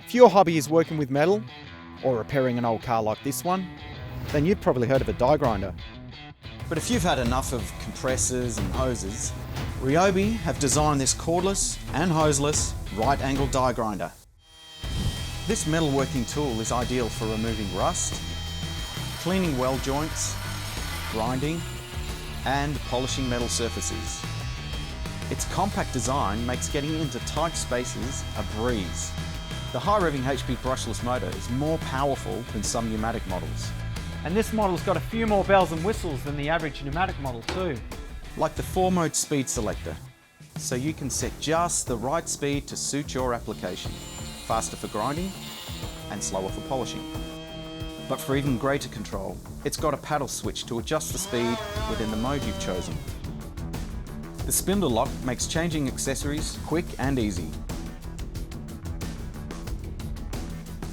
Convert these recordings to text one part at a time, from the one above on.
If your hobby is working with metal, or repairing an old car like this one, then you've probably heard of a die grinder. But if you've had enough of compressors and hoses, RYOBI have designed this cordless and hoseless right-angle die grinder. This metalworking tool is ideal for removing rust, cleaning weld joints, grinding, and polishing metal surfaces. Its compact design makes getting into tight spaces a breeze. The high-revving HP brushless motor is more powerful than some pneumatic models. And this model's got a few more bells and whistles than the average pneumatic model too. Like the 4-mode speed selector, so you can set just the right speed to suit your application. Faster for grinding and slower for polishing. But for even greater control, it's got a paddle switch to adjust the speed within the mode you've chosen. The spindle lock makes changing accessories quick and easy.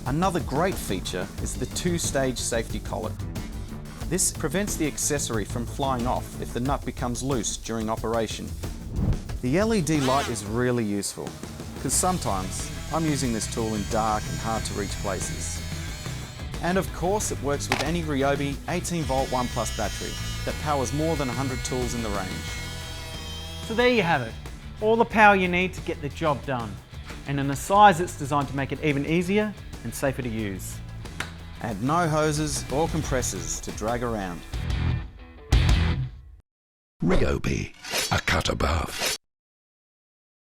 Another great feature is the 2-stage safety collet. This prevents the accessory from flying off if the nut becomes loose during operation. The LED light is really useful, because sometimes I'm using this tool in dark and hard to reach places. And of course it works with any RYOBI 18V 1+ battery that powers more than 100 tools in the range. So there you have it, all the power you need to get the job done, and in a size that's designed to make it even easier and safer to use. And no hoses or compressors to drag around. RYOBI, a cut above.